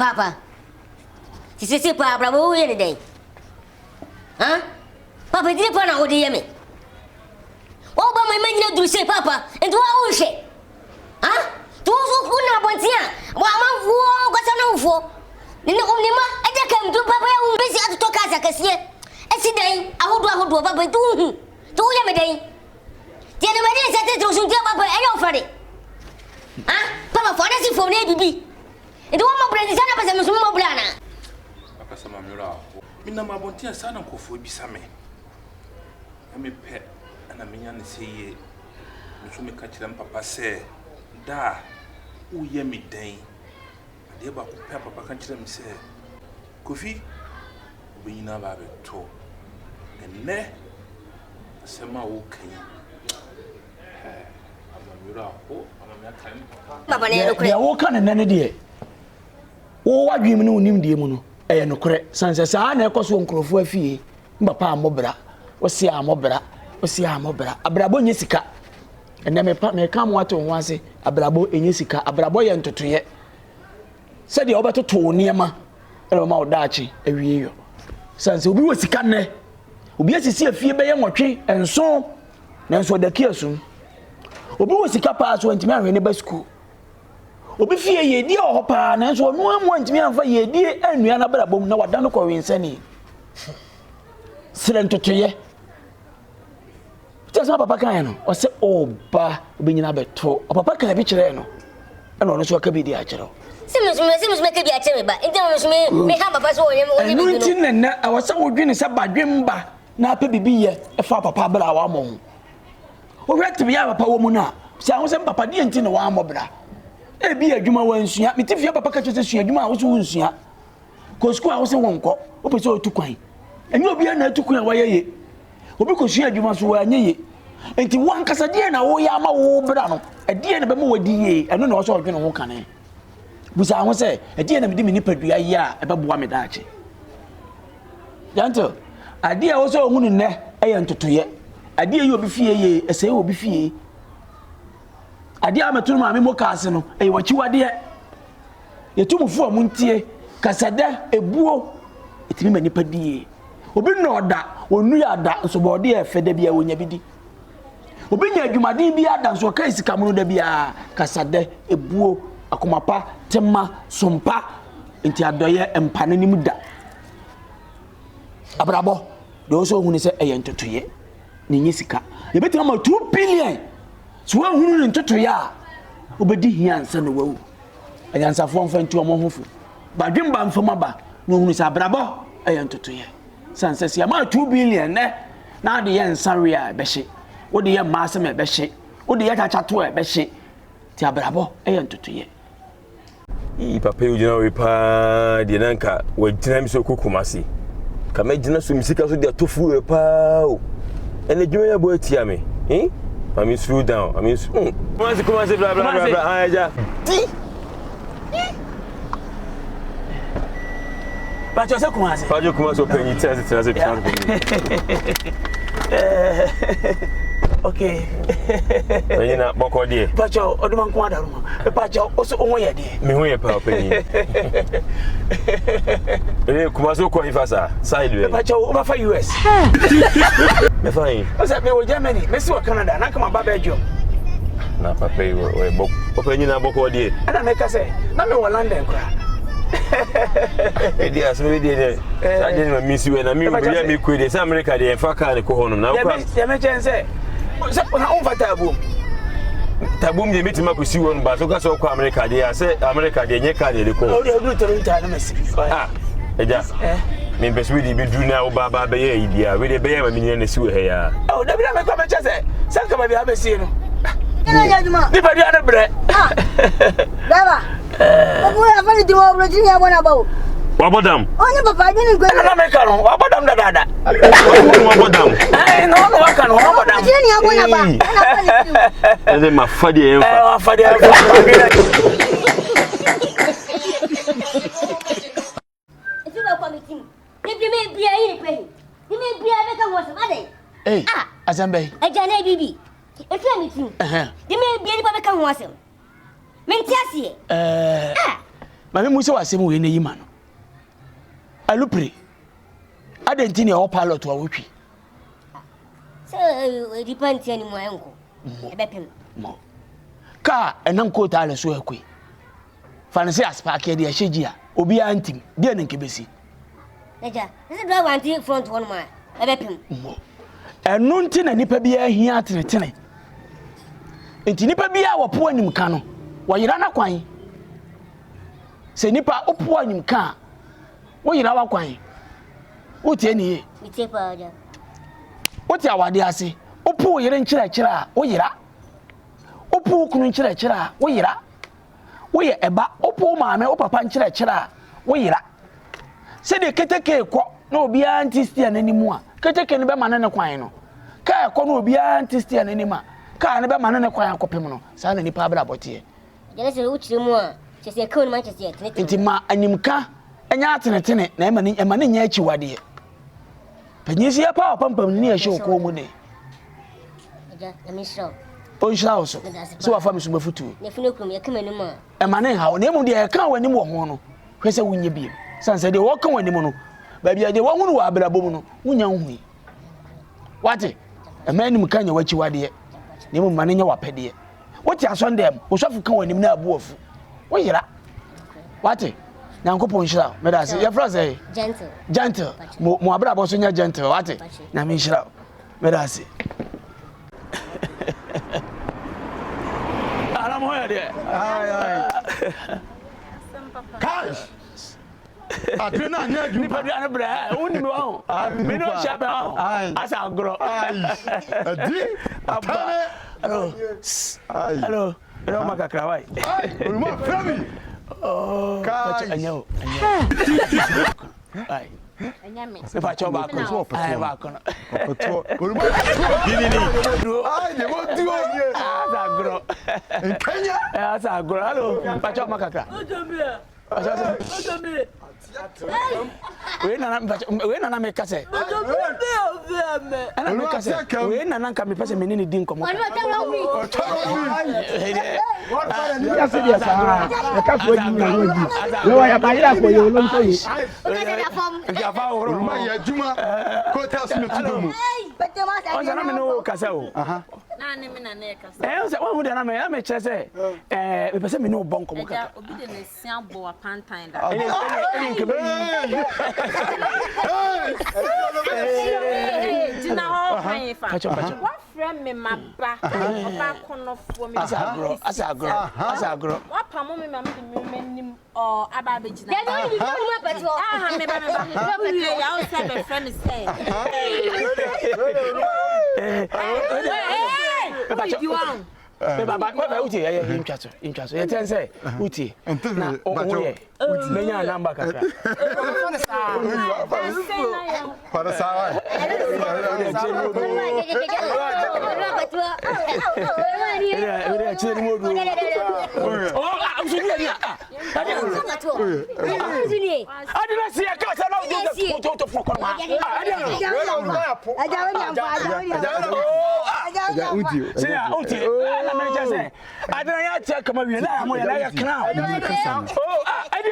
Papa. Si c'est pas bravo, il y a des. Hein? Papa, dis pas dans le me. Oh, bah, my man, you say, Papa, and do I wish it? Huh? Do you want to Moi, I'm going to go. Ni no ma aja kam du papa ya umbesi atotoka za kasiye esi dai ahodo papa tu ya me dai ti na mari sa te trosun ti papa e yo fare ah papa fore si fone bibi e do ma brandi sana pesa musumu mo blana papa sama mira mina mabontia sana nkofo bisa me me pe ana menya ne seye musumu ka kire papa se da u ye me dai de ba ko papa kan kire mi se Kofi obeyina ba beto enne asema wo kan amamira ho amamya kan baba ne no kure ya wo kan ne de wo wadwem ne onim de mu no eye no kure sanse saa na ekoso nkrofo afie mbapa amobra wo se amobra abrabo nye sika enne me ka mo ato ho ase abrabo enye sika abrabo ye ntotoye se de obetoto niema ele ma odachi awie yo sanse obi wo sika ne obi asisi afie be ye nwotwe enso na enso daki asum obi wo sika pa so ntimi ahwe ne ba school obi fie ye di o pa na enso no amu ntimi anfa ye di anua na bra bom na wada no ko winsani sire ntotoye tesa papa kan no o se oba obi nyina beto papa kan bi kire no na no so ka bi di a kire Simus make be a cheba. It me have a passo and no tin I was so dreaming sa badwemba na pa bibi ye e fa papa bra wa mo o hwet bi ya papa wo mu na se ahwo se papa die ntin wa mo bra e bi adwuma wa nsua mitifia papa ka twese sua adwuma wo so nsua ko school ahwo se wonko o pese o tukwan enye obi na tukwan wa ye obi ko sua adwuma so wa anye ye enti wan kasa die na wo ya ma wo bra no e die na be mo wadi ye eno na wo so odwene ho kane busa ho se ade na medi me nipadua yi a ebeboa me daache janto ade a wo so hunu ne eye ntotoye ade yi obi fie ye ese obi fie ade a metunu ma me mokase no eye wachiwade yetumufu amuntie kasada ebuo etimi ma nipadie obi no oda onu ya da nso bode e feda bia wonya bidi obi nya adwumaden bi ada nso ka isika mu da bia kasada ebuo akomapa tema sompa enti adoye empane ni muda abrabo do so hunu se eye ntotoye ni nyisika ye betima ma 2 billion so wa hunu ni ntotoye a obedi hiansa no wawu anyansa fo mfa nti omo hofu badwemba mfama ba no hunu se abrabo eye ntotoye sansese ya ma 2 billion ne na de ye nsanwe a behye wo de ye maasem e behye wo de ye chachato e behye ti abrabo eye ntotoye papa ujina we pa de nanka wajina mi so kokumasi kama jina so misika so de tofu we pa o ene dwuma ya bo atia me mami slow down kumasi bla bla bla aja ti Pacho se kumasi openyi tese okay Ayina boko die Pacho oduma nko adaruma Pacho oso onwo ye die me hu ye pa openyi kumasi ko ifasa side way Pacho o ba fa US me fine o se me wo Germany me si wo Canada na kama ba Belgium na papa we boko openyi na boko die ana me ka se na me wo London kra Dia so we dey sa dey me misi we na me we me kwede sa America dey fa ka ne ko hono na kwa ya me chense se na on fa tabum dey meeting makosi won ba so ka so ko America dey say America dey nye ka dey ko o dey do Toronto na mesi eja me be so we dey be do na o ba be ye dia we dey be ye ma me ne si we he ya o da bi na me ko me chese se ka ba bi abesi no Ina jajuma ni ba dia na bre baba obo ya fani di wo brojini ya bona bawo wabodam onye papa jini gwe na me ka no wabodam dada wabodam no waka no wabodam jini ya bona ba na fani ede mafadi enfa mafadi Efiba kwa mitimu bibi me bia yi pe ni me bia be ka wo se ade azambe ajana bibi efia mitimu di me bia ni ba be ka wo se Mentiasie. Mame mu se wasem we na yima no. Alupre. Adenti ne o pilot wa wotwi. So depend any mo enko. Ebepem. Mo. Ka enam ko ta ale so akui. Fancy as park here dey hyeji a obi antim dey na nkebesi. Eja, this drive anti front one man. Ebepem. Mo. Enu nti na nipa bia hia atenetene. Enti nipa bia wo po anim ka no, wo yira na kwan. Se nipa opo anim ka, wo yira wa kwan. Wo tie ni. Mi tie pa ja. Wo tie awade ase, opo yire nkyira a, wo yira. Opo kunu nkyira a, wo yira. Wo ye eba, opo maame, o papa nkyira a, wo yira. Se de keteke kɔ na obi antistia nanimu a, keteke ne be manane kwan no. Ka kɔ na obi antistia nanimu a, ka ne be manane kwan akɔpem no. Sa na nipa abra botie. Jere se wo kyire mu a, kyese ka no man kyese tene. Enti ma animka enya atenetene na emane nya achi wade. Panyisi ya pa pampam ni ya hye ko mu ne. Eja, na mi show. On shira so. So wa fa mi so mafutu. Ne fune krum ye kama nimu a. Emane ha, na emu de ya kan wani mu ho no. Hwese wunye bi. Sanse de wo kan wani mu no. Ba bia de wo hunu wa abrabom no, wunya hu. Wate? Emane mu kan nya wachi wade. Na emu mane nya wapede. Wote asondem, wo sofu kan wani mu na abuofu. Wo yira. Wate? Nyankopon shira, medase. Ye fra say Gentle. Gentle. Mo abrabo so nya gentle, wate? Na me shira. Medase. Ala mo ya de. Ai. Cash. Atena nya ju. Ni pa bia na bra. Woni me wo. Me no sha ba. Asa agro. Ai. Adi. Abba. Hello. Hello. Hello makakra wai. Ai. Mo frami. Oh. Cash. Anyo. Ai. Enyame. Se fa cho ba ko. Ai ba ko. Oto. Oluma. Ai, de mo duo. Asa agro. En Kenya. Asa agro. Hello. Pa cho makakra. Ojombe. Ojombe. We nana me kase. Ana me kase. We nana ka me pese me ni din komo. Ya se dia sa. Ya ka so yi na roji. We wa ya ba ira ko yo lo nto yi. Ya fa oro. Ma ya juma. Ko ta su tu mu. On sana me no kase o. Na ne me na na kase. Se wa hu de na me kire se me pese me no bon komo ka. Obi de ne sian bo apantan da. Dina ho pan fa. What friend me maba. Oba kono fo me. Asa agro. What pamo me mam de me nim o aba be gina. Then you don't know but Ah me ba. Ya o say be friend say. Baba uti ya intwaso ye tense uti na oye menya namba kaka Para sawa. Adina si ya kasa na uti to foko ma. Uti. Na me jase. Adina ya tia kama wi na mo ya na ya kana.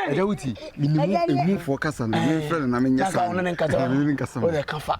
Ada uti. Minimu emu for kasa na me friend na me nyasa. Kasa ono ne kasa. O de kafa.